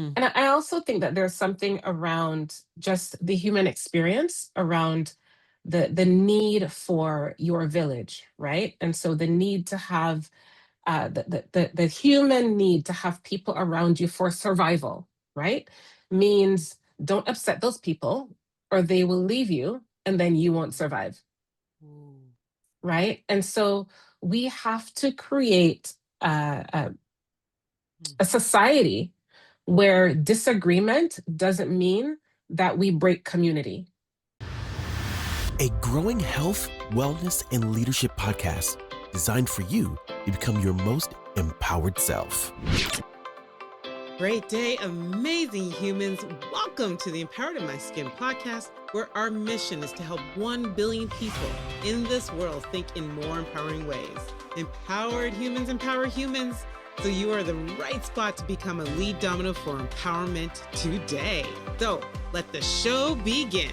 Mm. And I also think that there's something around just the human experience around the need for your village, right? And so the need to have the human need to have people around you for survival, right? Means don't upset those people or they will leave you and then you won't survive, Ooh. right? And so we have to create Mm. a society where disagreement doesn't mean that we break community. A growing health, wellness, and leadership podcast designed for you to become your most empowered self. Great day, amazing humans. Welcome to the Empowered in My Skin podcast, where our mission is to help 1 billion people in this world think in more empowering ways. Empowered humans empower humans. So you are the right spot to become a lead domino for empowerment today. So let the show begin.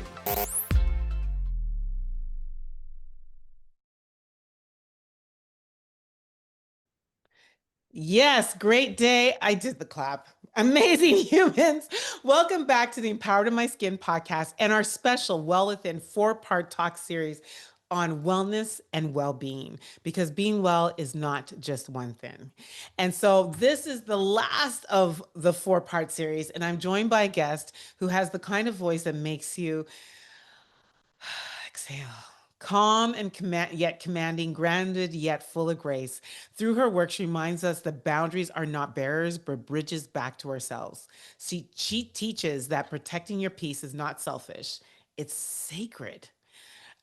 Yes, great day. I did the clap. Amazing humans. Welcome back to the Empowered in My Skin podcast and our special Well Within 4-part talk series on wellness and well-being, because being well is not just one thing. And so this is the last of the 4-part series, and I'm joined by a guest who has the kind of voice that makes you exhale. Calm and yet commanding, grounded yet full of grace. Through her work, she reminds us that boundaries are not barriers, but bridges back to ourselves. She teaches that protecting your peace is not selfish, it's sacred.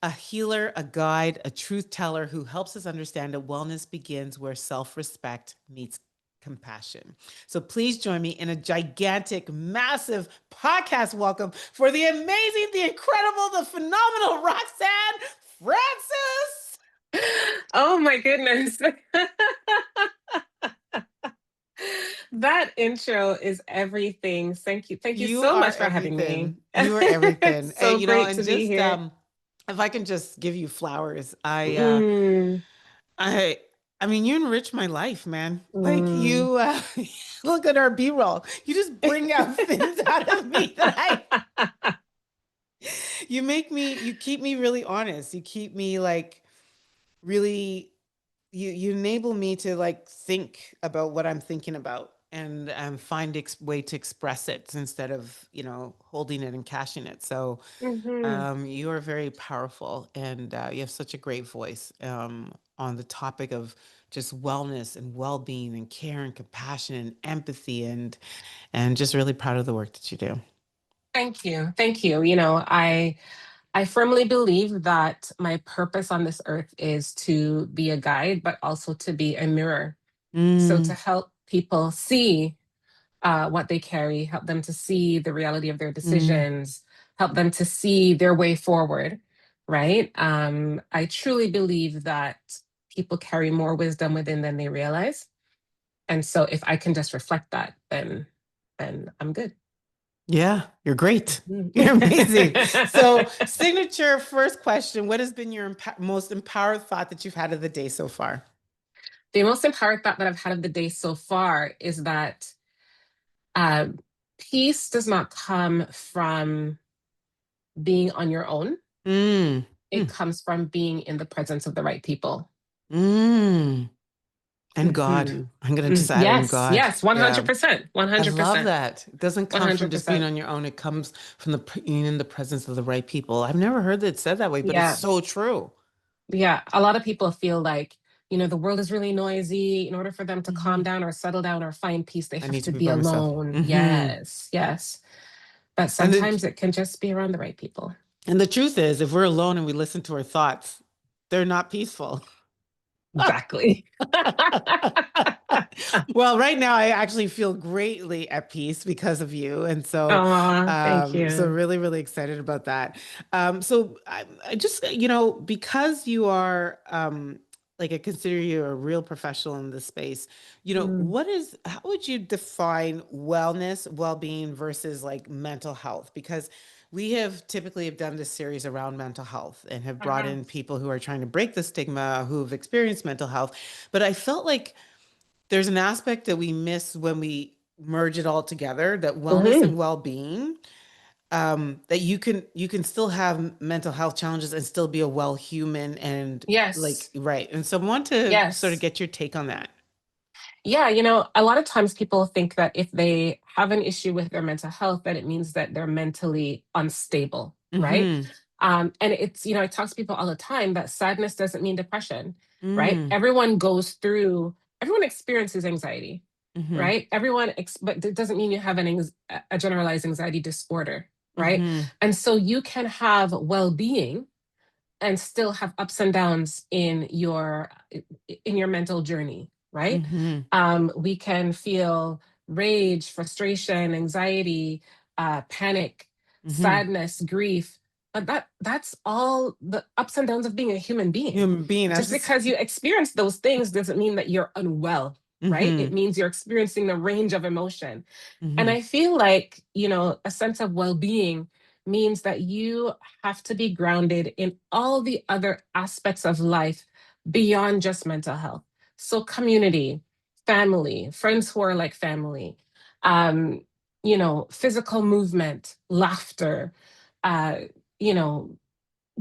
A healer, a guide, a truth teller who helps us understand that wellness begins where self respect meets compassion. So please join me in a gigantic, massive podcast welcome for the amazing, the incredible, the phenomenal Roxanne Francis. Oh my goodness. That intro is everything. Thank you. Thank you You so are much for having me. everything. You are everything. It's And so great and to be just here. if I can just give you flowers, Mm, I I mean, you enrich my life, man. Like mm. you look at our B-roll. You just bring out things out of me that you keep me really honest. You keep me like really you enable me to like think about what I'm thinking about and find way to express it instead of, holding it and cashing it. So Mhm. you are very powerful, and you have such a great voice on the topic of just wellness and well-being and care and compassion and empathy, and just really proud of the work that you do. Thank you. Thank you. I firmly believe that my purpose on this earth is to be a guide, but also to be a mirror. So to Mm, help people see what they carry, help them to see the reality of their mm. decisions, help them to see their way forward, right? I truly believe that people carry more wisdom within than they realize. And so if I can just reflect that, then I'm good. Yeah, you're great. Mhm. You're amazing. So, signature first question: what has been your most empowered thought that you've had of the day so far? The most empowered thought that I've had of the day so far is that uh, peace does not come from being on your own. Mm, It comes from being in the presence of the right people. mm. And God. Mhm. I'm going to just add in Yes, God. yes, Yeah. 100%, I love 100%, that. It doesn't come from just being 100%. on your own. It comes from being in the presence of the right people. I've never heard it said that way, but it's Yeah, so true. yeah. A lot of people feel like, the world is really noisy. In order for them to calm Mhm. down or settle down or find peace, they I have need to to be be by myself. alone. Yes, yes. But And the sometimes it can just be around the right people. and the truth is, if we're alone and we listen to our thoughts, they're not peaceful. Exactly. Well, right now I actually feel greatly at peace because of you, and so, Thank so you. really, really excited about that. So I just, because you are, like I consider you a real professional in this space. Mm, How would you define wellness, well-being versus like mental health? Because we have typically have done this series around mental health and have brought mhm. in people who are trying to break the stigma, who have experienced mental health. But I felt like there's an aspect that we miss when we merge it all together, that wellness Hmm. and well-being, that you can still have mental health challenges and still be a well human, and like, Yes. right. And so I want to sort of Yes. get your take on that. Yeah, a lot of times people think that if they have an issue with their mental health, that it means that they're mentally unstable, right? Mm-hmm. And it's, I talk to people all the time that sadness doesn't mean depression, right? Mm. Everyone experiences anxiety, Mm-hmm. right? But it doesn't mean you have a generalized anxiety disorder, right? Mm-hmm. And so you can have well-being and still have ups and downs in your mental journey, right? Mm-hmm. We can feel rage, frustration, anxiety, panic, Mm-hmm. sadness, grief, but that's all the ups and downs of being a human being. Human being, Just that's because you experience those things doesn't mean that you're unwell, right? It mm-hmm. means you're experiencing the range of emotion. And Mm-hmm. I feel like, a sense of well-being means that you have to be grounded in all the other aspects of life beyond just mental health. So community, family, friends who are like family, physical movement, laughter, uh, you know,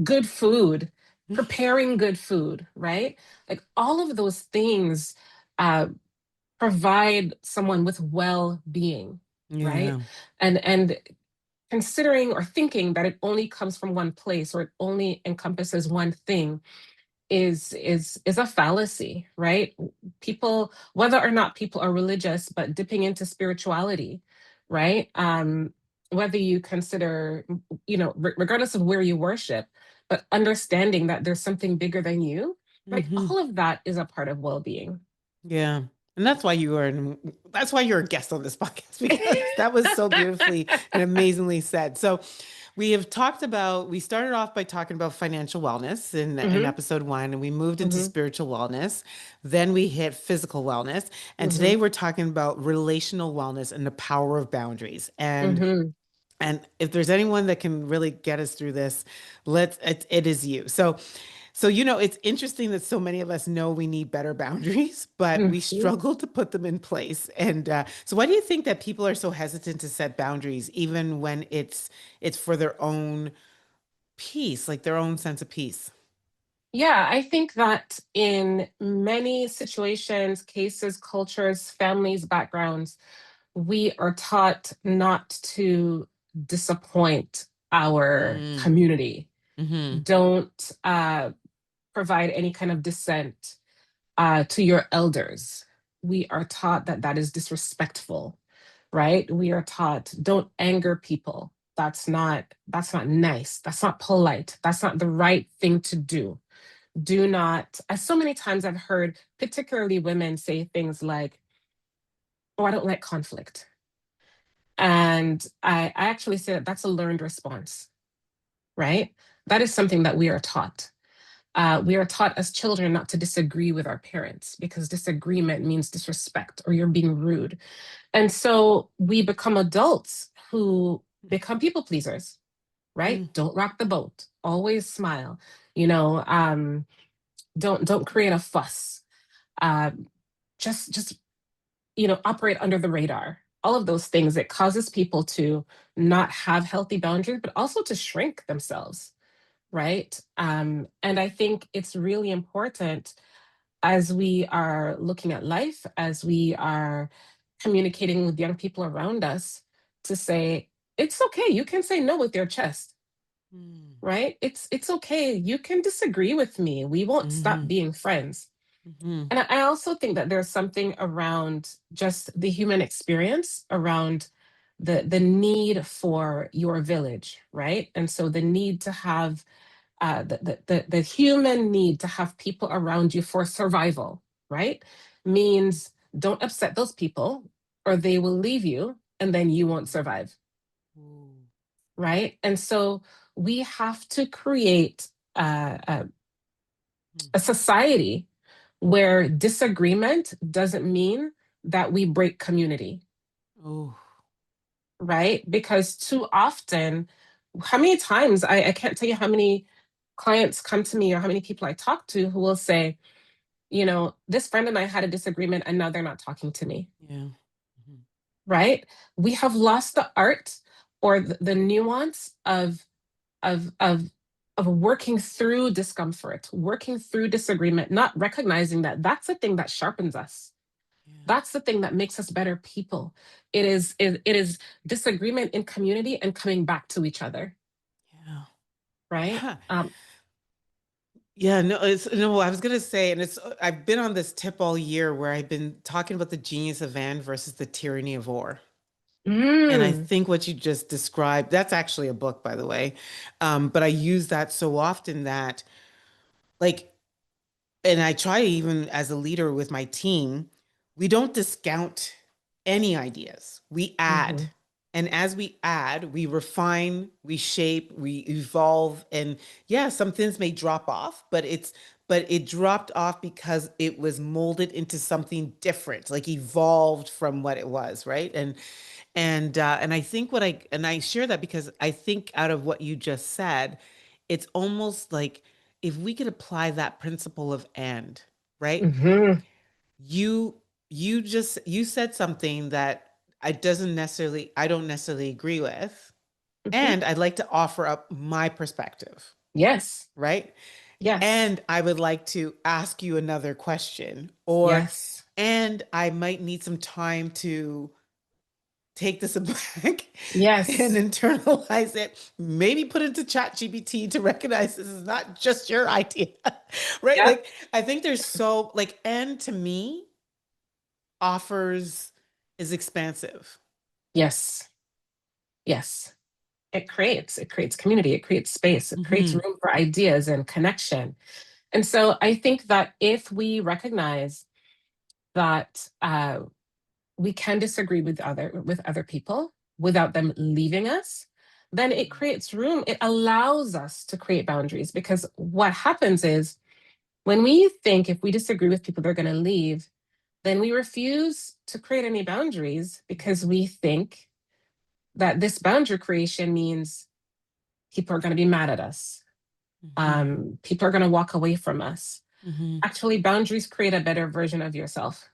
good food, preparing good food, right? Like all of those things uh, provide someone with well-being, right? Yeah. And considering or thinking that it only comes from one place or it only encompasses one thing is a fallacy, right? People, whether or not people are religious, but dipping into spirituality, right? Whether you consider, regardless of where you worship, but understanding that there's something bigger than you, like Mm-hmm. all of that is a part of well-being. Yeah. And that's why you're a guest on this podcast, because that was so beautifully and amazingly said. So we started off by talking about financial wellness in Hmm. episode 1, and we moved into Hmm. spiritual wellness. Then we hit physical wellness. And Hmm. today we're talking about relational wellness and the power of boundaries. Hmm. And if there's anyone that can really get us through this, it is you. So, it's interesting that so many of us know we need better boundaries, but we Hmm. struggle to put them in place. And so, why do you think that people are so hesitant to set boundaries, even when it's for their own peace, like their own sense of peace? Yeah, I think that in many situations, cases, cultures, families, backgrounds, we are taught not to disappoint our Mm, community. mm-hmm, Don't provide any kind of dissent to your elders. We are taught that that is disrespectful, right? We are taught don't anger people. That's not nice. That's not polite. That's not the right thing to do. Do not. As so many times I've heard, particularly women, say things like, "Oh, I don't like conflict." And I actually say that that's a learned response, right? That is something that we are taught. We are taught as children not to disagree with our parents because disagreement means disrespect or you're being rude. And so we become adults who become people pleasers, right? mm, Don't rock the boat. Always smile. You know, don't create a fuss. Uh, just operate under the radar. All of those things, it causes people to not have healthy boundaries, but also to shrink themselves, right? And I think it's really important as we are looking at life, as we are communicating with young people around us, to say, it's okay. You can say no with your chest, mm, right? It's okay. You can disagree with me. We won't stop mm-hmm, being friends. mm-hmm, And I also think that there's something around just the human experience around the need for your village, right? And so the need to have the human need to have people around you for survival, right? Means don't upset those people or they will leave you and then you won't survive, ooh, right? And so we have to create mm, a society where disagreement doesn't mean that we break community, oh, right? Because too often, how many times I can't tell you how many clients come to me or how many people I talk to who will say, this friend and I had a disagreement and now they're not talking to me. yeah. Mm-hmm. right? We have lost the art or the nuance of of of working through discomfort, working through disagreement, not recognizing that that's the thing that sharpens us. Yeah. That's the thing that makes us better people. It is disagreement in community and coming back to each other, Yeah. right? Huh. Yeah, no, it's no, I was gonna say, and it's I've been on this tip all year where I've been talking about the genius of and versus the tyranny of or. And I Mm, think what you just described, that's actually a book, by the way. But I use that so often that like, and I try even as a leader with my team, we don't discount any ideas. We add. mhm, And as we add, we refine, we shape, we evolve. And yeah, some things may drop off, but it dropped off because it was molded into something different, like evolved from what it was, right? And I think and I share that because I think out of what you just said, it's almost like if we could apply that principle of and, right? mhm, You you said something that I don't necessarily agree with, mhm. and I'd like to offer up my perspective, Yes, right? yes, And I would like to ask you another question, or yes, and I might need some time to take this back and yes, internalize it, maybe put into chat gpt to recognize this is not just your idea. Right, yep, like I think there's so like and to me offers is expansive. yes, yes. It creates community, it creates space, it creates Mm-hmm. room for ideas and connection. And so I think that if we recognize that we can disagree with other people without them leaving us, then it creates room. It allows us to create boundaries, because what happens is when we think if we disagree with people, they're going to leave, then we refuse to create any boundaries because we think that this boundary creation means people are going to be mad at us. Mm-hmm. People are going to walk away from us. Mm-hmm. Actually, boundaries create a better version of yourself,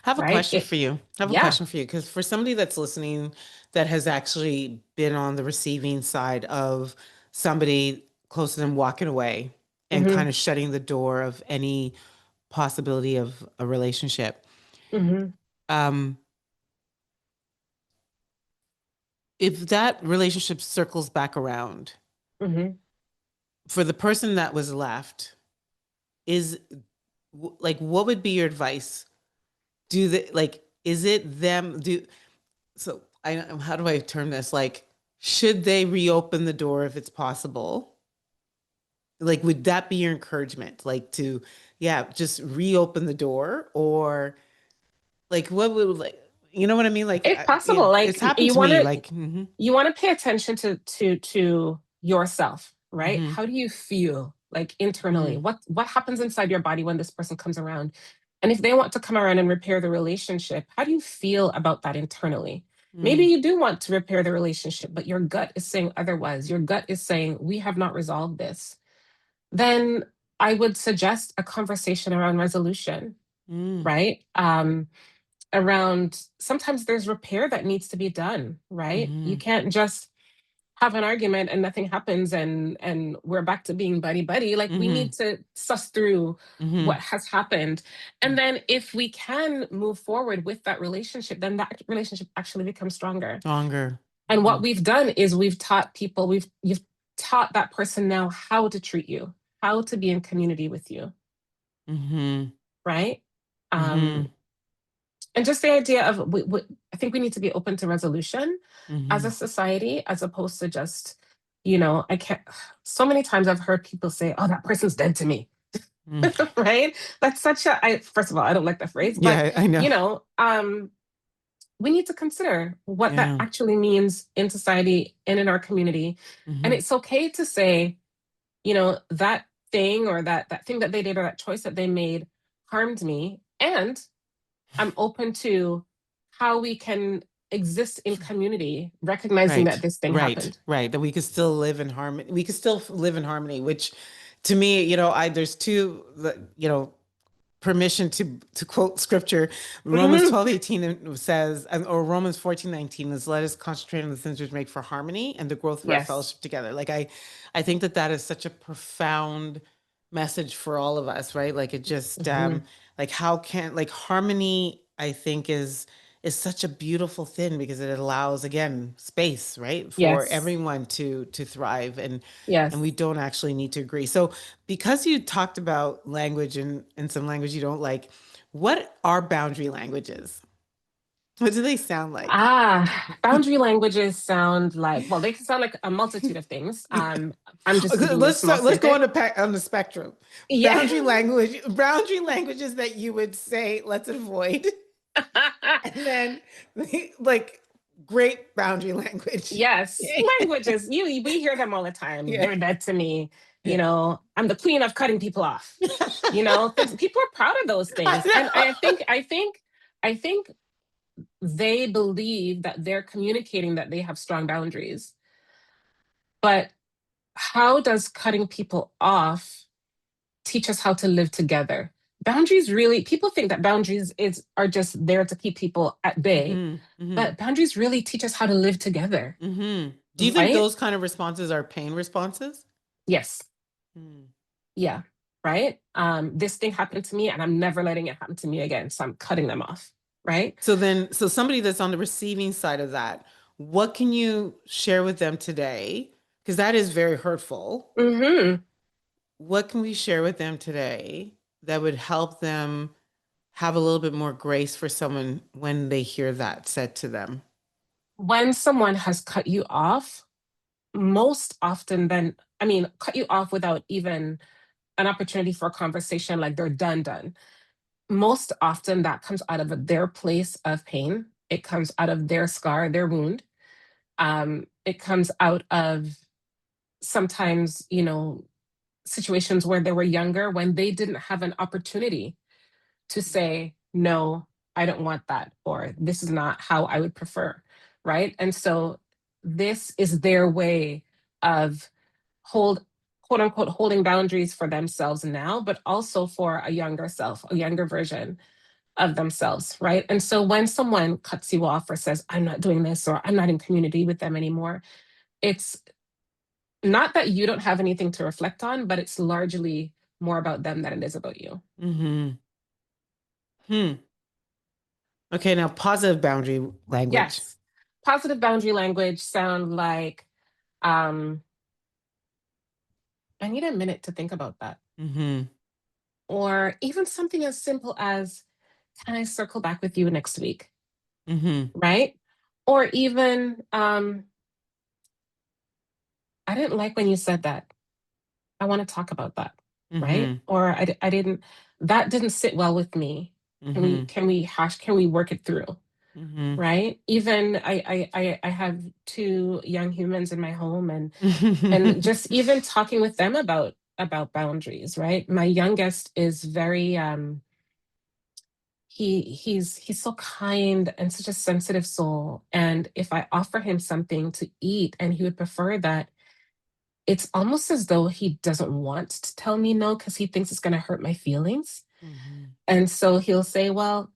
I have a right? question for you. I have a Yeah. question for you because for somebody that's listening that has actually been on the receiving side of somebody close to them walking away and Hmm. kind of shutting the door of any possibility of a relationship. Hmm. Um, if that relationship circles back around Hmm. for the person that was left, is like what would be your advice? Do they like is it them do so I how do I term this? Like, should they reopen the door if it's possible? Like, would that be your encouragement? Like to, yeah, just reopen the door, or like what would like you know what I mean? Like, If possible, like it's happened you to want me. to Like, mm-hmm, you want to pay attention to yourself, right? mm-hmm, How do you feel like internally? mm-hmm, What happens inside your body when this person comes around? And if they want to come around and repair the relationship, how do you feel about that internally? Maybe mm, you do want to repair the relationship, but your gut is saying otherwise. Your gut is saying, we have not resolved this. Then I would suggest a conversation around resolution, mm, right? Around sometimes there's repair that needs to be done, right? You mm-hmm, can't just have an argument and nothing happens and we're back to being buddy buddy. Like we mm-hmm, need to suss through mm-hmm, what has happened. And then if we can move forward with that relationship, then that relationship actually becomes stronger. stronger. And Mm-hmm, what we've done is we've taught people, you've taught that person now how to treat you, how to be in community with you, mm-hmm, right? Um, mm-hmm, and just the idea of I think we need to be open to resolution as mm-hmm, a society, as opposed to just, I can't. So many times I've heard people say, "Oh, that person's dead to me," mm. right? That's such a. First of all, I don't like that phrase, but Yeah, I know. you know, um, we need to consider what that Yeah. actually means in society and in our community. And Mm-hmm, it's okay to say, that thing or that thing that they did or that choice that they made harmed me, and I'm open to how we can exist in community, recognizing that right, this thing right, happened. right. That we could still live in harmony. We could still live in harmony, which to me, I there's two, permission to quote scripture. Romans Mhm. 12:18 says, or Romans 14:19 is, let us concentrate on the things which make for harmony and the growth of our Yes. fellowship together. Like I think that that is such a profound message for all of us, right? Like it just Mhm. like how can like harmony, I think is such a beautiful thing because it allows again space, right, for Yes. everyone to thrive, and we Yes. don't actually need to agree. So because you talked about language and some language you don't like, what are boundary languages? What do they sound like? Boundary languages sound like, well, they can sound like a multitude of things. Yeah. I'm just Okay, giving you a small let's go snippet. on the spectrum. Yeah. Boundary languages that you would say let's avoid, and then like great boundary language. Yes, languages. We hear them all the time. Yeah. They're dead to me. I'm the queen of cutting people off. Things people are proud of those things. And I I think they believe that they're communicating that they have strong boundaries. But how does cutting people off teach us how to live together? Boundaries really, people think that boundaries are just there to keep people at bay, know. but boundaries really teach us how to live together, Do you think right? those kind of responses are pain responses? Yes. Mm. Yeah. Right. This thing happened to me and I'm never letting it happen to me again. So I'm cutting them off. Right. So then, so somebody that's on the receiving side of that, what can you share with them today? Because that is very hurtful. Hmm. What can we share with them today that would help them have a little bit more grace for someone when they hear that said to them? When someone has cut you off, most often then, I mean, cut you off without even an opportunity for a conversation, like they're done. Most often that comes out of their place of pain. It comes out of their scar, their wound. It comes out of sometimes, situations where they were younger when they didn't have an opportunity to say, no, I don't want that, or this is not how I would prefer. Right. And so this is their way of hold quote unquote holding boundaries for themselves now, but also for a younger self, a younger version of themselves. Right. And so when someone cuts you off or says, I'm not doing this, or I'm not in community with them anymore, it's not that you don't have anything to reflect on, but it's largely more about them than it is about you. Mm-hmm. Hmm. Okay, now positive boundary language. Yes. Positive boundary language sound like, um, I need a minute to think about that. Mm-hmm. Or even something as simple as, can I circle back with you next week? Mm-hmm. Right? Or even, I didn't like when you said that. I want to talk about that. Right? Mm-hmm. Or I didn't, that didn't sit well with me. Mm-hmm. Can we work it through? Mm-hmm. Right? Even I have two young humans in my home, and just even talking with them about boundaries. Right? My youngest is very he's so kind and such a sensitive soul, and if I offer him something to eat and he would prefer that, it's almost as though he doesn't want to tell me no because he thinks it's going to hurt my feelings. Mm-hmm. And so he'll say, well,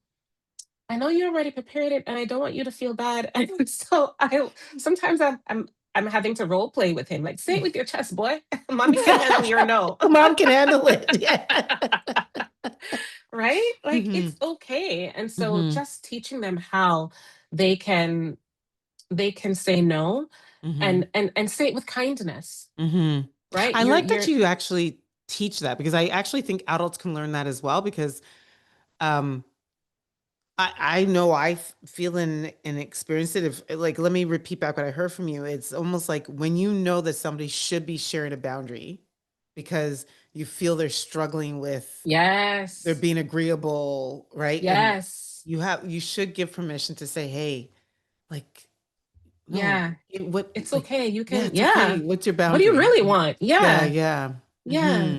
I know you already prepared it and I don't want you to feel bad. And so I sometimes I'm having to role play with him, like, say it with your chest, boy. Mommy can handle your no. Mom can handle it. Yeah. Right? Like Mm-hmm. it's okay. And so Mm-hmm. just teaching them how they can they can say no, Mm-hmm. and say it with kindness. Mm-hmm. Right? I like that You're you actually teach that because I actually think adults can learn that as well because um I know feel and experience it. If like, let me repeat back what I heard from you. It's almost like when you know that somebody should be sharing a boundary because you feel they're struggling with they're Yes. being agreeable, right? And Yes. you should give permission to say, hey, like, no, Yeah. what, It's like, okay. You yeah, can, it's yeah. okay. What's your What do you boundary? really want? Yeah, Yeah. yeah. Yeah. Hmm.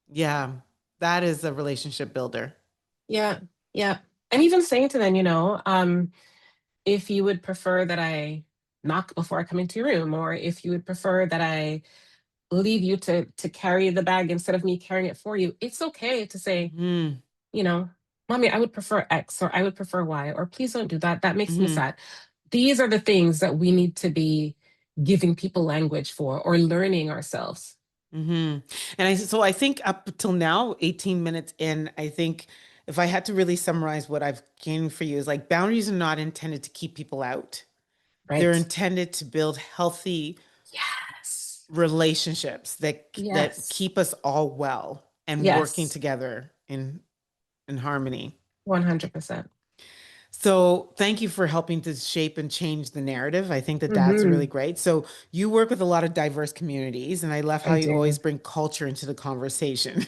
Yeah. That is a relationship builder. Yeah. Yeah. And even saying to them, if you would prefer that I knock before I come into your room, or if you would prefer that I leave you to carry the bag instead of me carrying it for you, it's okay to say, Mm-hmm. you know, mommy, I would prefer X, or I would prefer Y, or please don't do that. That makes me Mm-hmm. sad. These are the things that we need to be giving people language for, or learning ourselves. Mm-hmm. So I think up till now, 18 minutes in, I think if I had to really summarize what I've gained for you is like boundaries are not intended to keep people out. They're Right. intended to build healthy Yes. relationships that Yes. keep us all well and working Yes. together in harmony. 100%. So thank you for helping to shape and change the narrative. I think that that's really Hmm. great. So you work with a lot of diverse communities, and I love how I you always do. bring culture into the conversation.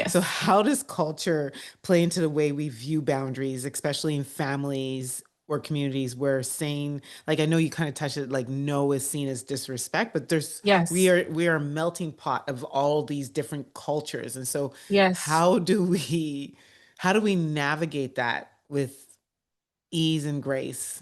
So Yes. how does culture play into the way we view boundaries, especially in families or communities where saying, like I know you kind of touched it, like no is seen as disrespect, but there's Yes. we are a melting pot of all these different cultures. And so Yes. how do we navigate that with ease and grace?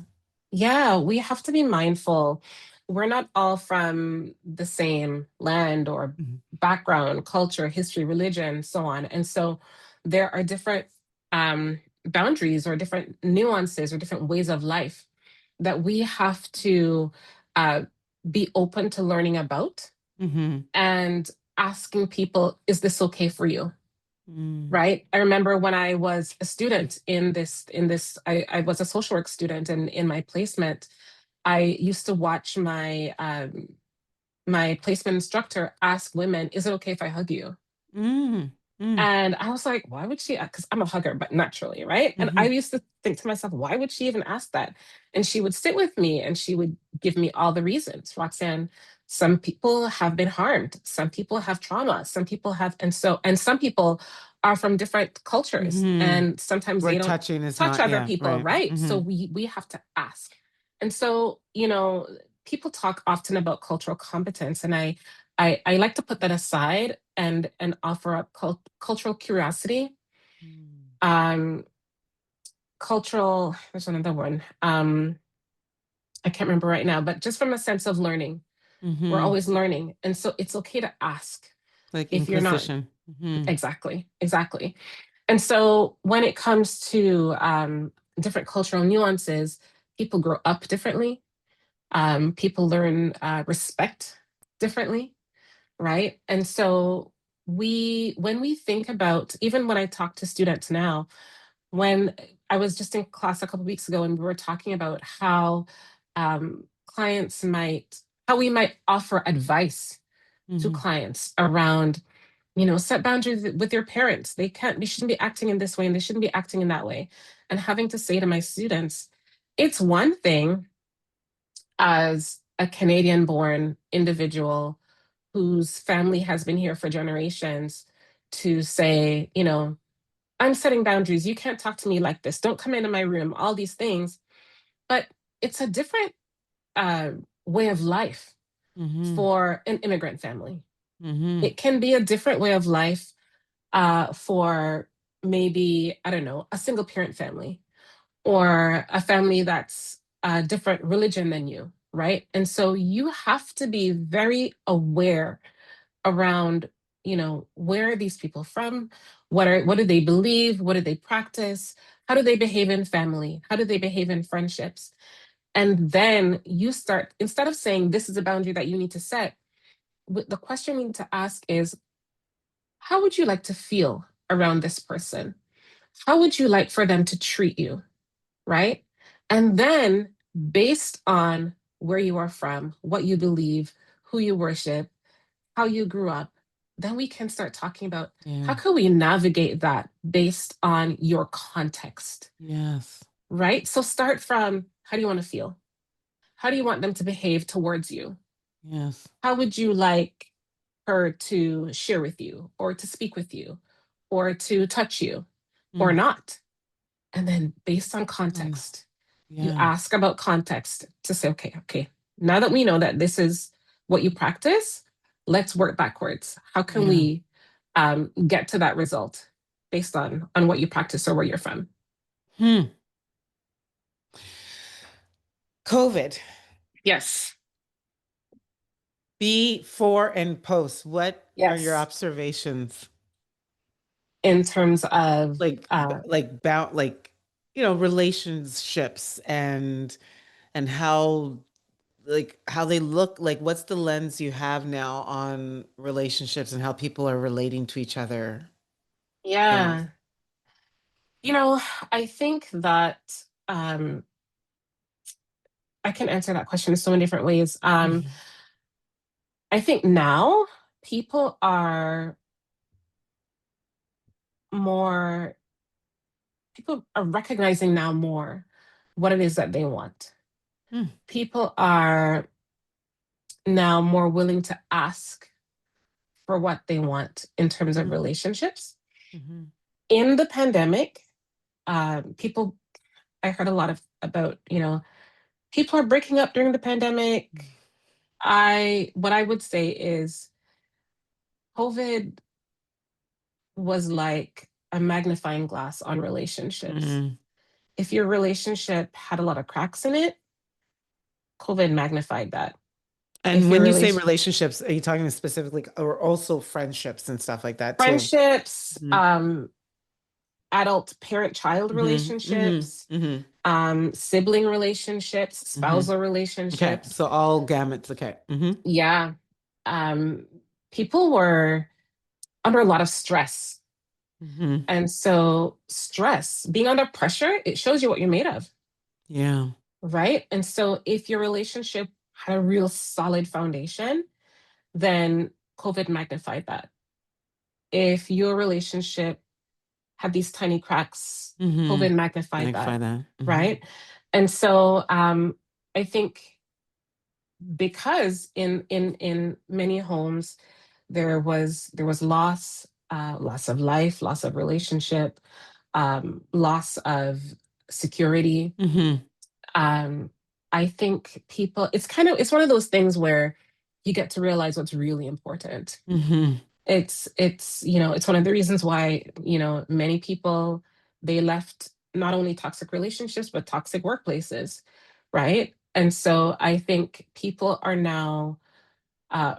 Yeah, we have to be mindful. We're not all from the same land or Mhm. background, culture, history, religion, so on. And so there are different boundaries, or different nuances, or different ways of life that we have to uh, be open to learning about, Mhm. and asking people, is this okay for you? Mm. Right. I remember when I was a student I was a social work student, and in my placement, I used to watch my placement instructor ask women, is it okay if I hug you? Mm. Mm. And I was like, why would she? Because I'm a hugger, but naturally, right? And I Mhm. used to think to myself, why would she even ask that? And she would sit with me and she would give me all the reasons. Roxanne, some people have been harmed, some people have trauma, some people have, and some people are from different cultures, Mhm. and sometimes Where they don't touching is touch not, other yeah, people, right. right? So Mhm. we have to ask. And so, people talk often about cultural competence, and I like to put that aside and offer up cultural curiosity, Mm. um, cultural. There's another one. I can't remember right now, but just from a sense of learning, we're Mhm. always learning, and so it's okay to ask Like if you're not. inquisition. Mhm. Exactly, exactly. And so when it comes to different cultural nuances, people grow up differently. People learn respect differently, right? And so when we think about, even when I talk to students now, when I was just in class a couple of weeks ago, and we were talking about how clients might, how we might offer advice to Mhm. clients around, set boundaries with your parents. They shouldn't be acting in this way, and they shouldn't be acting in that way. And having to say to my students, it's one thing as a Canadian born individual whose family has been here for generations to say, I'm setting boundaries. You can't talk to me like this. Don't come into my room, all these things. But it's a different uh, way of life Mhm. for an immigrant family. Mhm. It can be a different way of life for maybe, I don't know, a single parent family, or a family that's a different religion than you, right? And so you have to be very aware around, where are these people from? What do they believe? What do they practice? How do they behave in family? How do they behave in friendships? And then you start, instead of saying this is a boundary that you need to set, the question you need to ask is, how would you like to feel around this person? How would you like for them to treat you? Right? And then, based on where you are from, what you believe, who you worship, how you grew up, then we can start talking about how Yeah. can we navigate that based on your context, Yes. right? So start from, how do you want to feel? How do you want them to behave towards you? Yes. How would you like her to share with you, or to speak with you, or to touch you, or Mm. not? And then, based on And context, you yeah. ask about context to say, okay, now that we know that this is what you practice, let's work backwards. How can Yeah. we get to that result based on what you practice or where you're from? Hmm. COVID. Yes. Before and post, what are your Yes. observations? In terms of Like relationships and how how they look, like what's the lens you have now on relationships and how people are relating to each other now? yeah, you know, I think that um I can answer that question in so many different ways. Mhm. I think now people are more, people are recognizing now more what it is that they want. Mm, People are now more willing to ask for what they want in terms of mhm, relationships. mhm, In the pandemic, people, I heard a lot of about, people are breaking up during the pandemic. What I would say is COVID was like a magnifying glass on relationships. mm. If your relationship had a lot of cracks in it, COVID magnified that. And If your when you say relation relationships, are you talking specifically, or also friendships and stuff like that too? friendships, Mm-hmm. adult parent-child Mm-hmm. relationships, Mm-hmm. sibling relationships, Mm-hmm. spousal Okay, relationships, so all gamuts. Okay. Mm-hmm. yeah. Um, People were under a lot of stress. Mm-hmm. And so stress, being under pressure, it shows you what you're made of, Yeah. right? And so if your relationship had a real solid foundation, then COVID magnified that. If your relationship had these tiny cracks, Mm-hmm. COVID magnified Magnify that, that. Mm-hmm. right? And so I think because in many homes there was loss of life, loss of relationship, loss of security. Mm-hmm. um I think people, it's one of those things where you get to realize what's really important. Mm-hmm. It's one of the reasons why many people, they left not only toxic relationships but toxic workplaces, right? And so I think people are now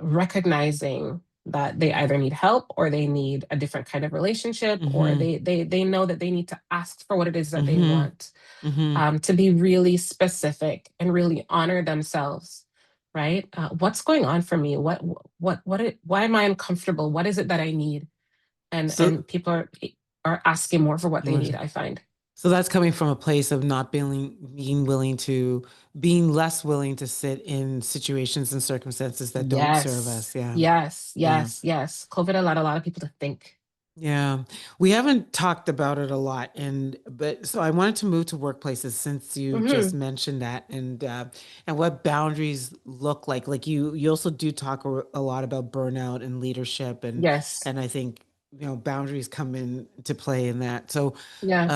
recognizing that they either need help or they need a different kind of relationship, or Mm-hmm. they know that they need to ask for what it is that they Mm-hmm. want, Mm-hmm. to be really specific and really honor themselves, right? What's going on for me? Why am I uncomfortable? What is it that I need? and So and people are asking more for what they need, I find. So that's coming from a place of not being less willing to sit in situations and circumstances that don't serve Yes, us. Yeah. yes, Yeah. yes, yes. COVID allowed a lot of people to think. Yeah. We haven't talked about it a lot. But so I wanted to move to workplaces since you just Hmm. mentioned that and what boundaries look like. Like you also do talk a lot about burnout and leadership Yes, and I think, boundaries come into play in that. So yes.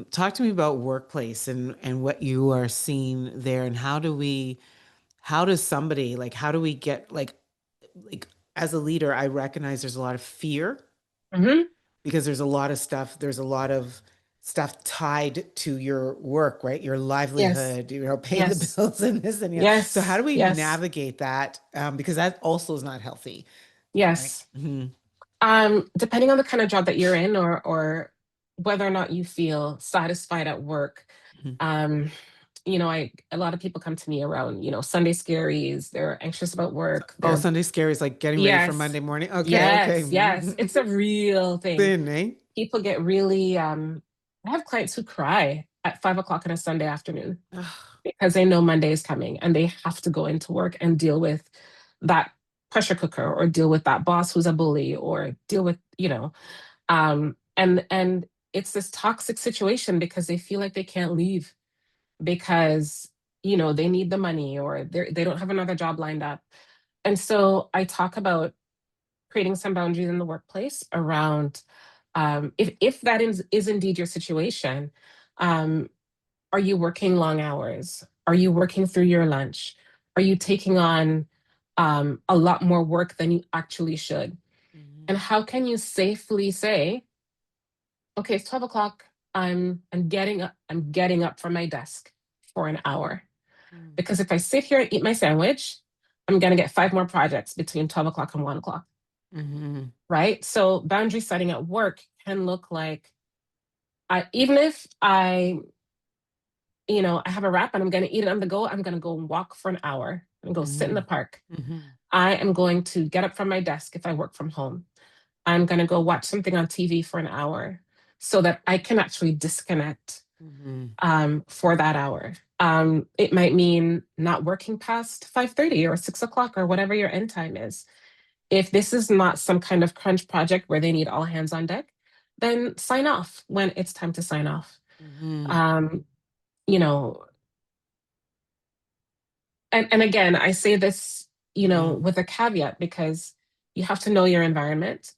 talk to me about workplace and what you are seeing there, and how does somebody, like, how do we get, like as a leader, I recognize there's a lot of fear Hmm. because there's a lot of stuff tied to your work, right? Your Yes, livelihood, paying the yes, bills and this and so how yes, do we yes, navigate that? Because that also is not healthy, right? yes. Mm-hmm. Depending on the kind of job that you're in, or whether or not you feel satisfied at work, um, I a lot of people come to me around, Sunday scaries. They're anxious about work. Oh, They're Sunday scary is like getting ready for Yes, Monday morning. Okay, okay. yes, yes. It's a real thing. Thin, eh? People get really. I have clients who cry at 5 o'clock on a Sunday afternoon Ugh. because they know Monday is coming and they have to go into work and deal with that pressure cooker, or deal with that boss who's a bully, or deal with, and it's this toxic situation because they feel like they can't leave because they need the money, or they don't have another job lined up. And so I talk about creating some boundaries in the workplace around, if that is indeed your situation. um, are you working long hours? Are you working through your lunch? Are you taking on a lot more work than you actually should? And Mhm. how can you safely say, okay, it's 12 o'clock. I'm getting up from my desk for an hour. Mm. Because if I sit here and eat my sandwich, I'm going to get 5 more projects between 12 o'clock and 1 o'clock, Mm-hmm. right? So boundary setting at work can look like, even if I have a wrap and I'm going to eat it on the go, I'm going to go walk for an hour and go sit in the Mm-hmm. park. Mm-hmm. I am going to get up from my desk if I work from home. I'm going to go watch something on TV for an hour so that I can actually disconnect Mm-hmm. for that hour. It might mean not working past 5:30 or 6 o'clock or whatever your end time is. If this is not some kind of crunch project where they need all hands on deck, then sign off when it's time to sign off. Mm-hmm. Um, you know, and again, I say this, Yeah. with a caveat because you have to know your environment.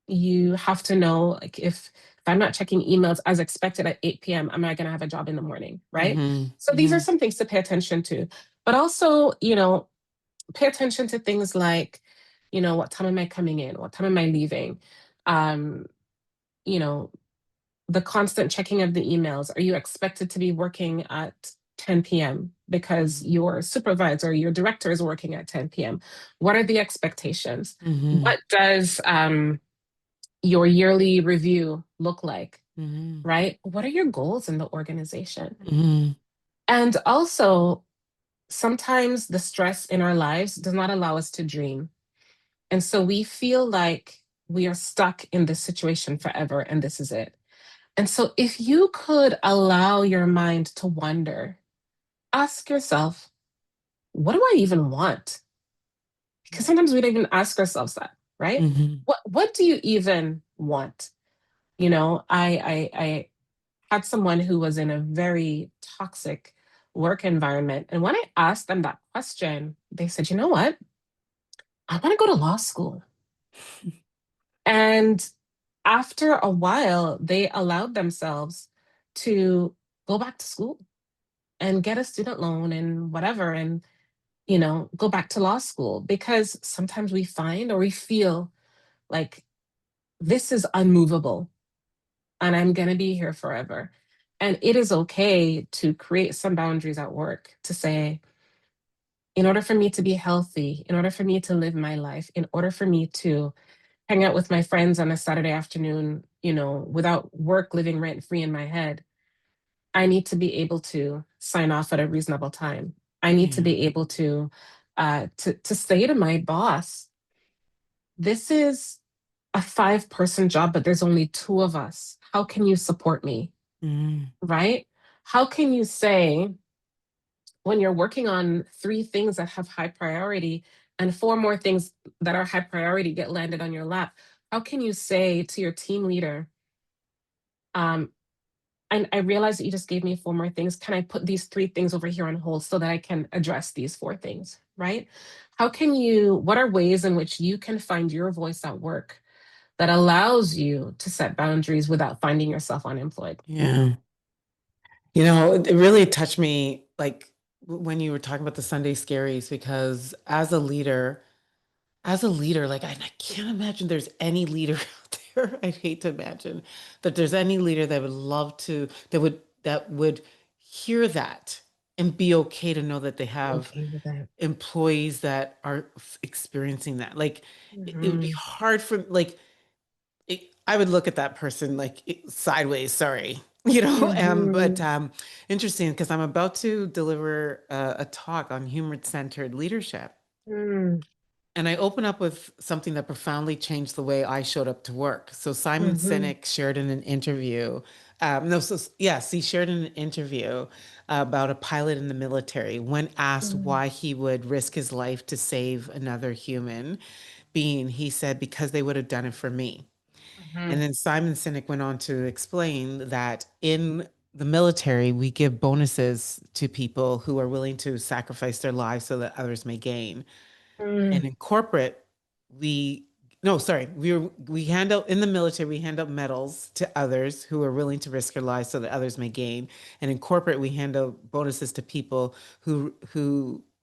You have to know, like, if I'm not checking emails as expected at 8 p.m., am I going to have a job in the morning? Right. Mm-hmm. So these are Mm-hmm. some things to pay attention to, but also, pay attention to things like, what time am I coming in? What time am I leaving? Um, you know, the constant checking of the emails. Are you expected to be working at 10 p.m. because your supervisor, your director is working at 10 p.m.? What are the expectations? Mm-hmm. What does your yearly review look like? Mm-hmm. Right? What are your goals in the organization? Mm-hmm. And also, sometimes the stress in our lives does not allow us to dream. And so we feel like we are stuck in this situation forever and this is it. And so, if you could allow your mind to wander, ask yourself, what do I even want? Because sometimes we don't even ask ourselves that, right? Mm-hmm. What do you even want? I had someone who was in a very toxic work environment, and when I asked them that question, they said, "You know what? I want to go to law school." And after a while, they allowed themselves to go back to school and get a student loan and whatever, and go back to law school, because sometimes we find or we feel like this is unmovable and I'm going to be here forever. And it is okay to create some boundaries at work to say, in order for me to be healthy, in order for me to live my life, in order for me to hang out with my friends on a Saturday afternoon, without work living rent free in my head, I need to be able to sign off at a reasonable time. I need to Yeah. be able to say to my boss, this is a 5-person job, but there's only two of us. How can you support me? Mm-hmm. Right? How can you say, when you're working on 3 things that have high priority and 4 more things that are high priority get landed on your lap? How can you say to your team leader, um, and I realize that you just gave me 4 more things. Can I put these 3 things over here on hold so that I can address these 4 things? Right? What are ways in which you can find your voice at work that allows you to set boundaries without finding yourself unemployed? Yeah. It really touched me, like when you were talking about the Sunday Scaries, because as a leader, like I can't imagine there's any leader out there. I'd hate to imagine that there's any leader that would love to, that would hear that and be okay to know that they have Okay with that. employees that are experiencing that. Like it would be Mm-hmm. hard for, like, I would look at that person like sideways, sorry. But Mm-hmm. interesting, because I'm about to deliver a talk on human-centered leadership. And I open up with something that profoundly changed the way I showed up to work. So Simon Mm-hmm. Sinek shared in an interview. No, so yes, he shared in an interview about a pilot in the military. When asked why he would risk his life to save another human being, he said, because they would have done it for me. And Mm-hmm. then Simon Sinek went on to explain that in the military, we give bonuses to people who are willing to sacrifice their lives so that others may gain. And in corporate, we no, sorry, we hand out in the military, we hand out medals to others who are willing to risk their lives so that others may gain. And in corporate, we hand out bonuses to people who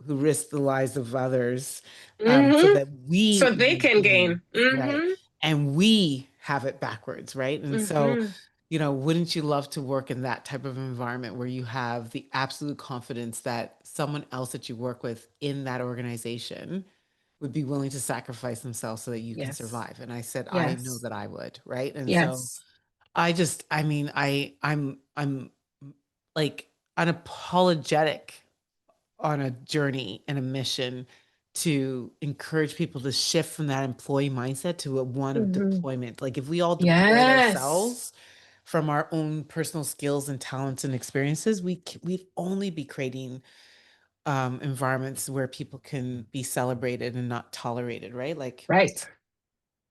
risk the lives of others, so Mm-hmm. that we So they may can gain, gain. right? Mm-hmm. And we have it backwards, right? And so, Mm-hmm. wouldn't you love to work in that type of environment where you have the absolute confidence that someone else that you work with in that organization would be willing to sacrifice themselves so that you can Yes. survive? And I said, I know Yes. that I would, right? And so Yes. I mean, I'm like unapologetic on a journey and a mission to encourage people to shift from that employee mindset to a one of Mhm. deployment. Like if we all deployed Yes. ourselves from our own personal skills and talents and experiences, we'd only be creating environments where people can be celebrated and not tolerated, right? Like, Right.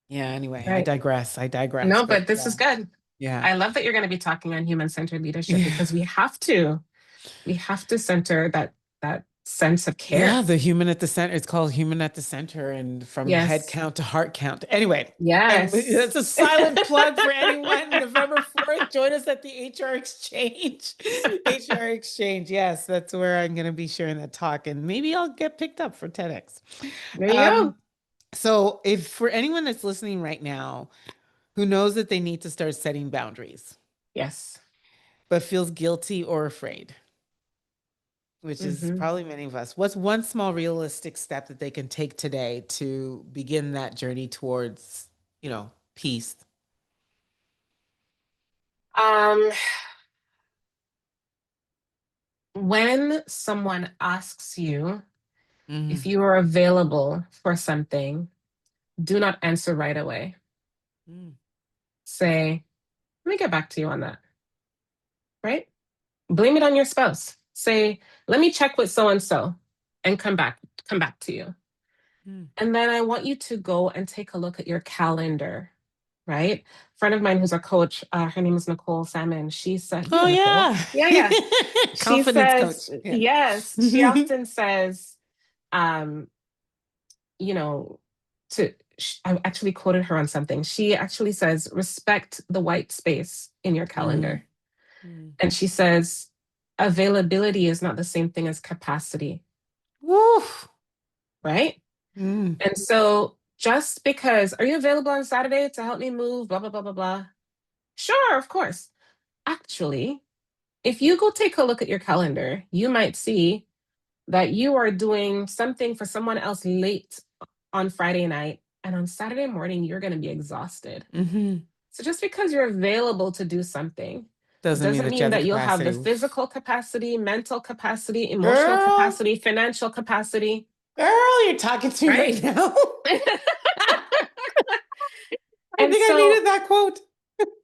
yeah. Anyway, I Right. digress. I digress. No, But but this is good. yeah, I love that you're going to be talking on human-centered leadership yeah. because we have to center that sense of Yeah, care. the human at the center. It's called human at the center, and from head Yes. count to heart count. Anyway, Yes. that's a silent plug for anyone. November 4th, join us at the HR Exchange. HR Exchange. Yes, that's where I'm going to be sharing that talk, and maybe I'll get picked up for TEDx. There you Um, go. so, if for anyone that's listening right now who knows that they need to start setting boundaries, Yes. but feels guilty or afraid, which is Hmm. probably many of us. What's one small realistic step that they can take today to begin that journey towards, peace? Um, when someone asks you if Mm, you are available for something, do not answer right away. mm, Say, let me get back to you on that, right? Blame it on your spouse. Say, let me check with so and so and come back to you. mm. And then I want you to go and take a look at your calendar, right? A friend of mine who's a coach, her name is Nicole Salmon. She said, you Oh know, Nicole. yeah. Yeah, yeah. She Confidence says, coach. Yeah. yes, she often says, um, you know, I actually quoted her on something. She actually says, respect the white space in your Mm, calendar. mm. And she says, availability is not the same thing as capacity, Woo. right? Mm, And so just because, are you available on Saturday to help me move, blah, blah, blah, blah, blah? Sure, of course. Actually, if you go take a look at your calendar, you might see that you are doing something for someone else late on Friday night. And on Saturday morning, you're going to be exhausted. hmm. So just because you're available to do something Doesn't mean doesn't that you mean have the that you'll have the capacity. physical capacity, mental capacity, emotional Girl, capacity, financial capacity, girl, you're talking to me right? right now. I And think I so needed that quote.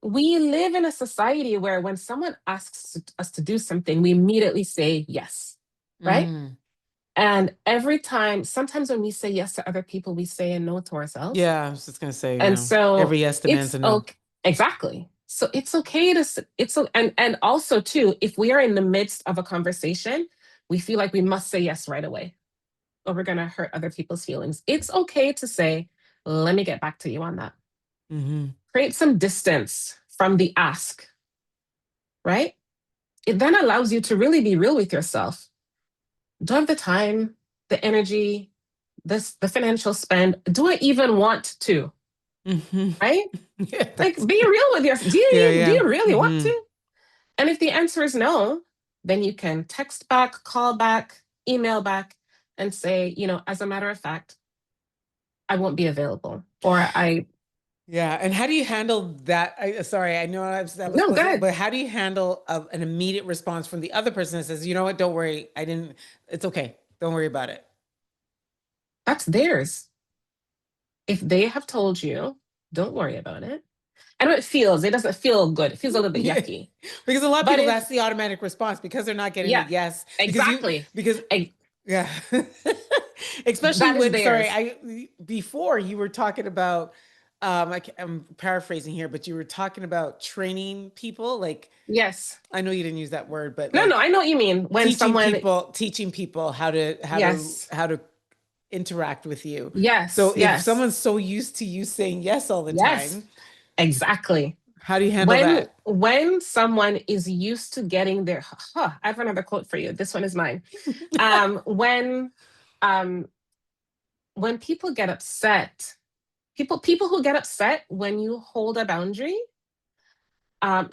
we live in a society where when someone asks us to do something, we immediately say yes, right? Mm. And every time, sometimes when we say yes to other people, we say a no to ourselves. Yeah, I was just gonna say, And so every yes demands it's a no. okay. Exactly. So it's okay to and also too, if we are in the midst of a conversation, we feel like we must say yes right away, or we're gonna hurt other people's feelings. It's okay to say, let me get back to you on that. Hmm. Create some distance from the ask, right? It then allows you to really be real with yourself. Do I have the time, the energy, the financial spend? Do I even want to? Hmm. Right? Yeah, Like be real with yourself. Do yeah, you do yeah. you really want Hmm. to? And if the answer is no, then you can text back, call back, email back, and say, as a matter of fact, I won't be available. Or I Yeah, and how do you handle that? Sorry, I know that was no, close, good. but how do you handle an immediate response from the other person that says, "You know what? Don't worry. I didn't. It's okay. Don't worry about it." That's theirs. If they have told you, don't worry about it. I know it feels, it doesn't feel good. It feels a little bit Yeah, yucky. because a lot of But people, if that's the automatic response because they're not getting a yeah, yes. exactly. Because I, yeah, especially that is when, sorry, theirs. before you were talking about, I'm paraphrasing here, but you were talking about training people. Like, Yes. I know you didn't use that word, but No, no, like I know what you mean. When someone, teaching people yes, how to interact with you. yes, So if yes, someone's so used to you saying yes all the yes, time, exactly. how do you handle When that? when someone is used to getting their, I have another quote for you. This one is mine. Um, when um when people get upset, people who get upset when you hold a boundary,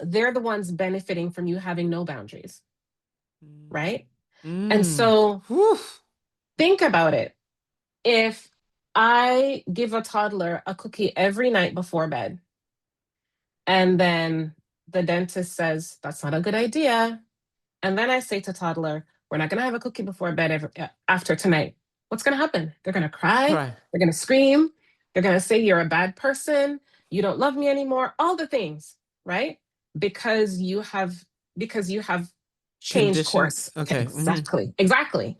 they're the ones benefiting from you having no boundaries, Mm, right? And Mm. so Whew. think about it. If I give a toddler a cookie every night before bed, and then the dentist says, that's not a good idea. And then I say to toddler, we're not going to have a cookie before bed after tonight. What's going to happen? They're going to cry. Right. They're going to scream. They're going to say you're a bad person. You don't love me anymore. All the things, right? Because you have because you have changed Conditioned. course. Okay. Hmm. Exactly. Exactly.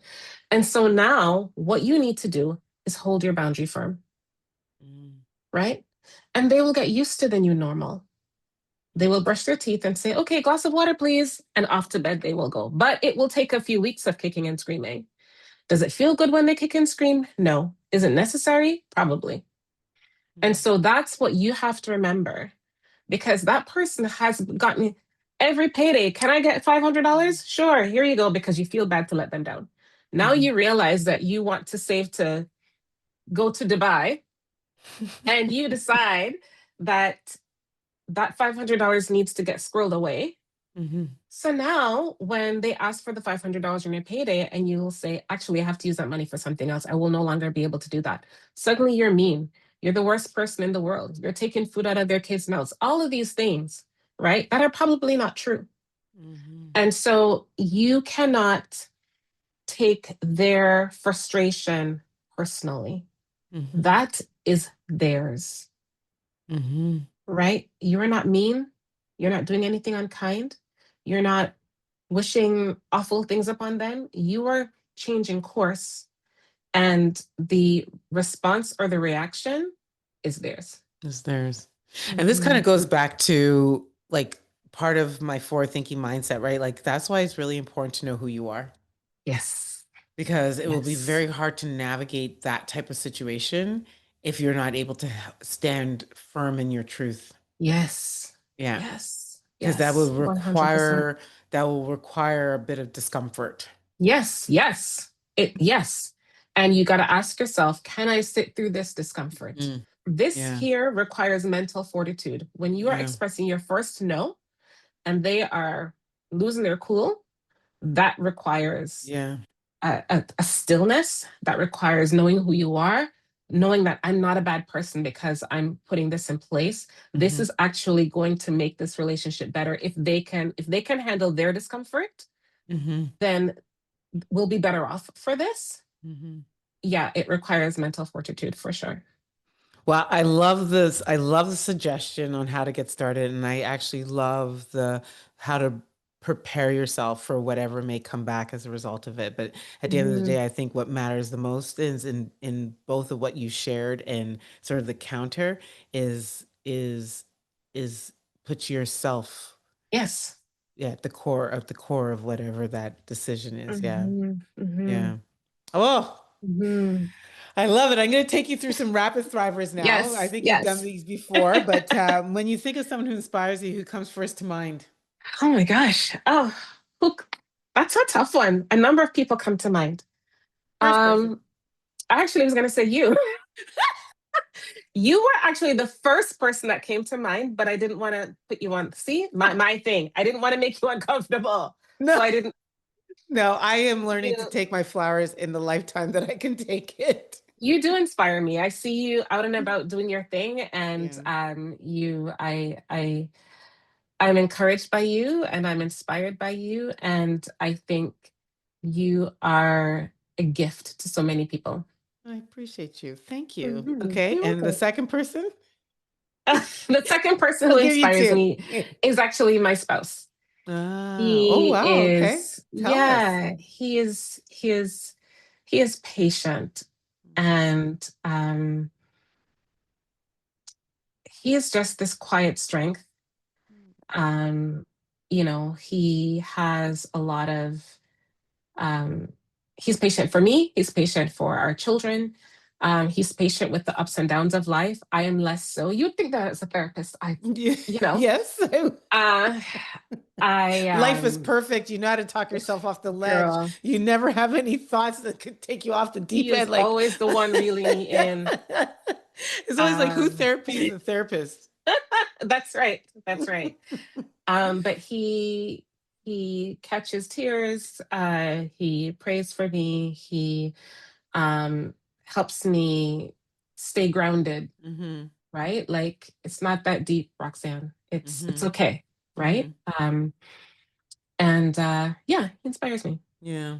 And so now what you need to do is hold your boundary firm, right? And they will get used to the new normal. They will brush their teeth and say, okay, glass of water, please. And off to bed they will go. But it will take a few weeks of kicking and screaming. Does it feel good when they kick and scream? No. Is it necessary? Probably. And so that's what you have to remember, because that person has gotten every payday. Can I get $500? Sure, here you go, because you feel bad to let them down. Now Hmm. you realize that you want to save to go to Dubai, and you decide that that $500 needs to get squirreled away. Hmm. So now, when they ask for the $500 in your payday, and you will say, actually, I have to use that money for something else, I will no longer be able to do that. Suddenly, you're mean. You're the worst person in the world. You're taking food out of their kids' mouths. All of these things, right? That are probably not true. Hmm. And so you cannot take their frustration personally. Hmm. That is theirs, Hmm. right? You're not mean. You're not doing anything unkind. You're not wishing awful things upon them. You are changing course, and the response or the reaction is theirs. Is theirs. And this kind Mhm. of goes back to like part of my forward thinking mindset, right? Like that's why it's really important to know who you are, Yes. because it will be Yes. very hard to navigate that type of situation if you're not able to stand firm in your truth. Yes. Yeah. Yes. Because Yes. 100%. that will require a bit of discomfort. Yes. Yes. Yes. And you got to ask yourself, can I sit through this discomfort? Mm. This Yeah. here requires mental fortitude. When you are Yeah. expressing your first no and they are losing their cool, that requires Yeah. a stillness, that requires knowing who you are, knowing that I'm not a bad person because I'm putting this in place. This Hmm. is actually going to make this relationship better. If they can handle their discomfort, Hmm. then we'll be better off for this. Hmm. Yeah, it requires mental fortitude for sure. Well, I love this. I love the suggestion on how to get started, and I actually love the how to prepare yourself for whatever may come back as a result of it. But at the end of the Mhm. day, I think what matters the most is in both of what you shared and sort of the counter is put yourself, Yes. yeah, at the core of whatever that decision is. Yeah. Mhm. Yeah. Mhm. Oh, Mhm. I love it. I'm going to take you through some rapid thrivers now. I Yes. think you've done Yes. these before, but when you think of someone who inspires you, who comes first to mind? Oh my gosh. Oh, who, that's a tough one. A number of people come to mind. First person. Um, I actually was going to say you. You were actually the first person that came to mind, but I didn't want to put you on. See, my thing. I didn't want to make you uncomfortable, so No, I didn't. no, I am learning to You take my flowers in the lifetime that I can take it. you do inspire me. I see you out and about doing your thing, and Yeah, I'm encouraged by you, and I'm inspired by you, and I think you are a gift to so many people. I appreciate you. Thank you. Mhm. Okay, You're and the welcome. second person? The second person who I'll give you inspires two. me is actually my spouse. Ah, oh He wow. Okay, is, tell us. yeah, he is patient, and he is just this quiet strength. Um, he has a lot of um he's patient for me, he's patient for our children. He's patient with the ups and downs of life. I am less so. You'd think that as a therapist, Yeah, you know, yes. uh I Life is perfect. You know how to talk yourself off the ledge. girl, You never have any thoughts that could take you off the he deep is end. Like, always the one reeling me in. it's always like, who Um, therapy is the therapist? that's right. That's right. But He catches tears. He prays for me. He um, helps me stay grounded. Mm-hmm. Right? Like it's not that deep, Roxanne. It's Mm-hmm. okay. Mm-hmm. Right? And yeah, he inspires me. Yeah.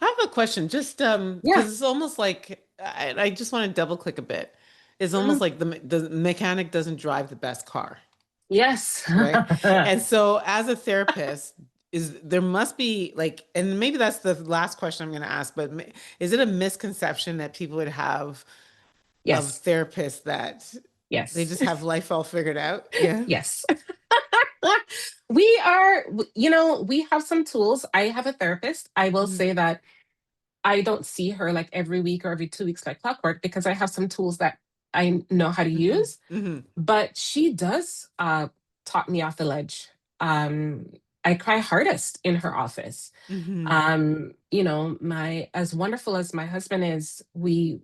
I have a question, just Yeah. because it's almost like I just want to double click a bit. It's almost Mhm. like the mechanic doesn't drive the best car, Yes. right? And so as a therapist, is there must be like, and maybe that's the last question I'm going to ask, but is it a misconception that people would have of Yes. therapists that they Yes. just have life all figured out? Yeah. Yes. We are, we have some tools. I have a therapist. I will Mm-hmm. say that I don't see her like every week or every 2 weeks like clockwork because I have some tools that I know how to Mm-hmm. use. Mm-hmm. But she does talk me off the ledge. Um, I cry hardest in her office. Mm-hmm. My as wonderful as my husband is, we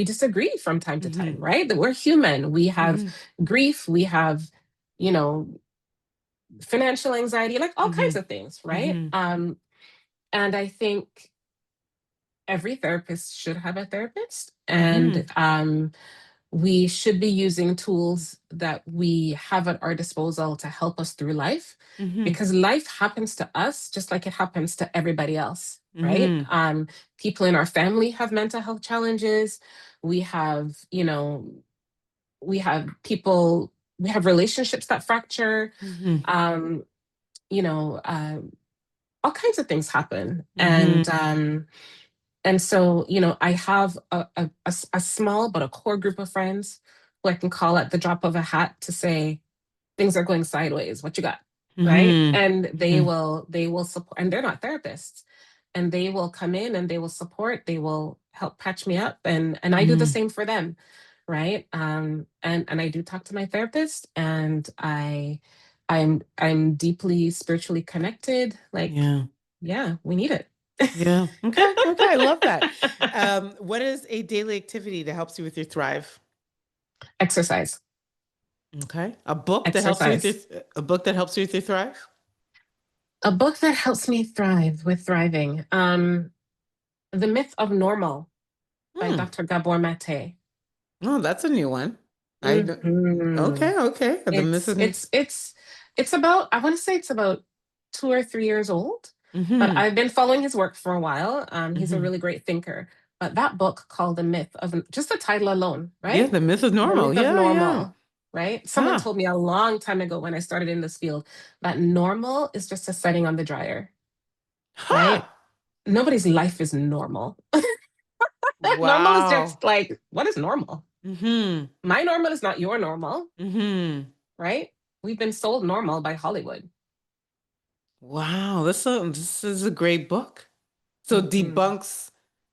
disagree from time to time, Mm-hmm. right? That we're human. We have Mm-hmm. grief, we have, you know, financial anxiety, like all Mm-hmm. kinds of things, right? Mm-hmm. And I think every therapist should have a therapist. Mm-hmm. And we should be using tools that we have at our disposal to help us through life Mm-hmm. because life happens to us just like it happens to everybody else, right? Mm-hmm. People in our family have mental health challenges. We have, we have people, we have relationships that fracture. Mm-hmm. Um, you know, uh, all kinds of things happen. Mm-hmm. And so, I have a small but a core group of friends who I can call at the drop of a hat to say things are going sideways. What you got, right? Mm-hmm. And they Mm-hmm. will support, and they're not therapists, and they will come in and they will support. They will help patch me up, and I do the Mm-hmm. same for them, right? And I do talk to my therapist, and I'm deeply spiritually connected. Like, Yeah. yeah, we need it. Yeah. Okay. Okay. I love that. What is a daily activity that helps you with your thrive? Exercise. Okay. A book that helps you with Exercise. a book that helps you with your thrive? A book that helps me thrive with thriving. The Myth of Normal by Hmm. Dr. Gabor Mate. Oh, that's a new one. I don't- Mhm. okay, okay. The It's missing. it's it's it's about, I want to say it's about 2 or 3 years old, but Mm-hmm. I've been following his work for a while. He's a Mm-hmm. really great thinker. But that book called The Myth of, just the title alone, Yeah, right? the myth is The normal. Myth of Yeah, yeah. Normal, right? Someone Huh. told me a long time ago when I started in this field that normal is just a setting on the dryer, Huh. right? Nobody's life is normal. Normal is Wow. just like, what is normal? Mm-hmm. My normal is not your normal, Mm-hmm. right? We've been sold normal by Hollywood. Wow. This is a great book. So it Hmm. debunks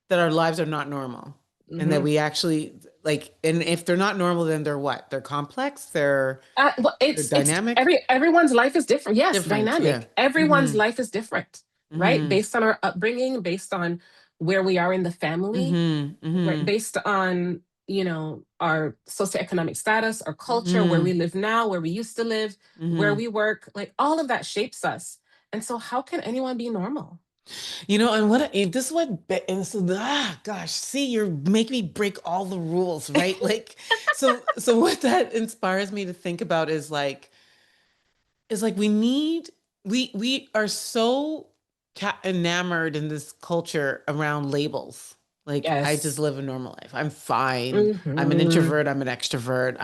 that our lives are not normal and that Hmm. we actually like, and if they're not normal, then they're what? They're complex, Well, they're it's dynamic, everyone's life is different. Yes, different. Yeah. dynamic. Everyone's Mm-hmm. life is different, right? Mm-hmm. Based on our upbringing, based on where we are in the family, Mm-hmm. right? Mm-hmm. Based on our socioeconomic status, our culture, where Mm-hmm. we live now, where we used to live, where Mm-hmm. we work. Like all of that shapes us. And so, how can anyone be normal? And this is what, and so, gosh, see, you're making me break all the rules, right? Like, so what that inspires me to think about is like we are so enamored in this culture around labels. Like, I just Yes. live a normal life. I'm fine. I'm an Hmm. introvert. I'm an extrovert.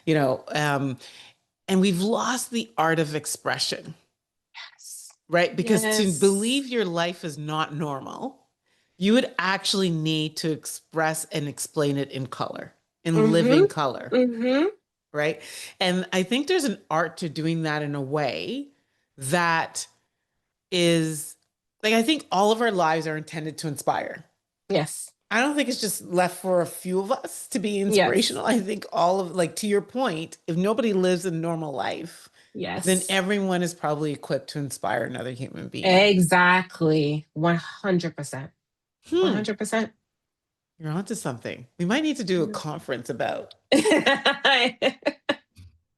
You know, um, and we've lost the art of expression, Yes. right? Because to Yes. believe your life is not normal, you would actually need to express and explain it in color, in Hmm. living color, Hmm. right? And I think there's an art to doing that in a way that is like, I think all of our lives are intended to inspire. Yes. I don't think it's just left for a few of us to be Yes. inspirational. I think all of, like, to your point, if nobody lives a normal life, then Yes. everyone is probably equipped to inspire another human being. Exactly. 100%. Hmm, 100%. you're onto something. We might need to do a conference about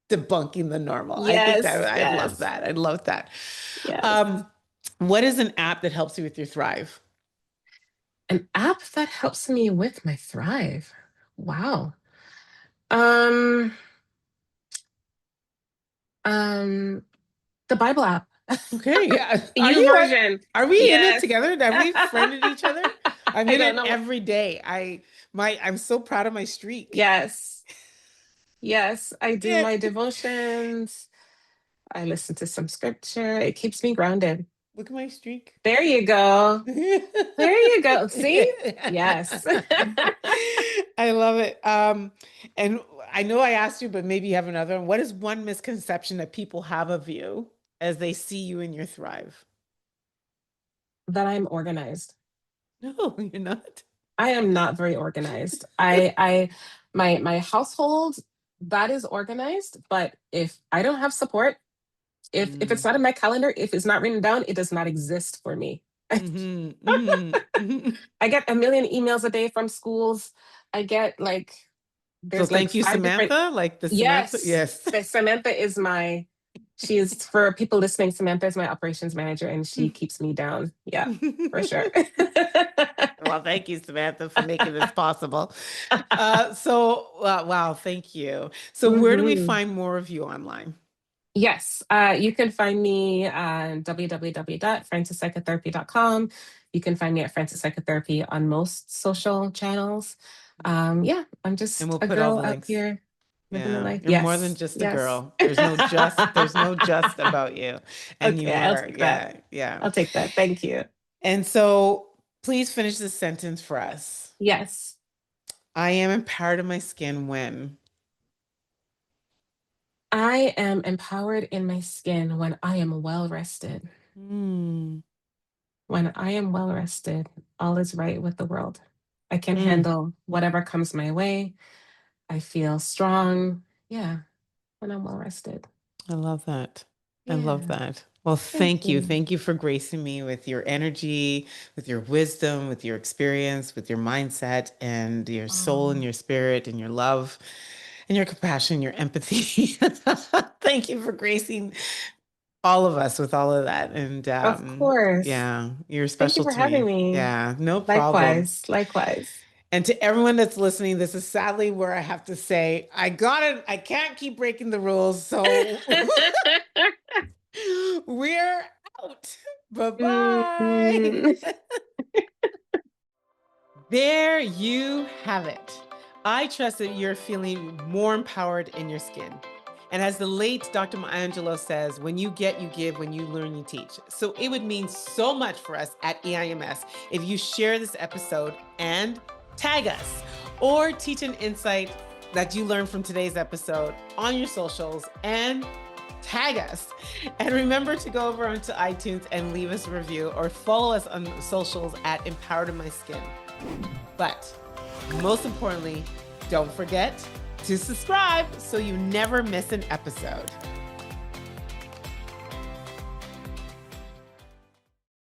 debunking the normal. I think that Yes, I love yes, that. I love that. yes. Um, what is an app that helps you with your Thrive? An app that helps me with my Thrive. Wow. Um, um, the Bible app. Okay, yeah. U version. Are we in it Yes. together? Have we friended each other? I'm I in don't it know. every day. I'm so proud of my streak. Yes. Yes. I do Yeah. my devotions. I listen to some scripture. It keeps me grounded. Look at my streak. There you go. There you go. See? Yes. I love it. And I know I asked you, but maybe you have another one. What is one misconception that people have of you as they see you in your Thrive? That I'm organized. No, you're not. I am not very organized. My household, that is organized, but if I don't have support, if it's Mm. not in my calendar, if it's not written down, it does not exist for me. Mhm, mhm, mhm. I get a million emails a day from schools. I get like So there's like thank you, five different. Samantha. Like the Samantha. Yes, Yes. Samantha is my. She is, for people listening, Samantha is my operations manager, and she keeps me down. Yeah, for sure. Well, thank you, Samantha, for making this possible. Wow, thank you. So, where do we Mhm. find more of you online? Yes, you can find me on www.francispsychotherapy.com. You can find me at Francis Psychotherapy on most social channels. Yeah, I'm And just we'll a put all girl the out links. here living the Yeah, life. you're more than Yes, just a yes. girl. There's no just about you. And you Okay, I'll are, take that. yeah, yeah. I'll take that. Thank you. And so please finish this sentence for us. Yes, I am empowered in my skin when. I am empowered in my skin when I am well rested. Mm, When I am well rested, all is right with the world. I can mm, handle whatever comes my way. I feel strong. Yeah, when I'm well rested. I love that. I love Yeah, that. Well, thank thank you. you. Thank you for gracing me with your energy, with your wisdom, with your experience, with your mindset, and your soul and Oh, your spirit and your love and your compassion, your empathy. Thank you for gracing all of us with all of that. And of course. yeah, you're Thank you special for to having me. me. Yeah, no problem. Likewise, likewise. And to everyone that's listening, this is sadly where I have to say, I got it. I can't keep breaking the rules. So we're out. Bye bye. Mm. There you have it. I trust that you're feeling more empowered in your skin. And as the late Dr. Maya Angelou says, when you get, you give, when you learn, you teach. So it would mean so much for us at EIMS if you share this episode and tag us or teach an insight that you learned from today's episode on your socials and tag us. And remember to go over onto iTunes and leave us a review or follow us on socials at Empowered in My Skin. But most importantly, don't forget to subscribe so you never miss an episode.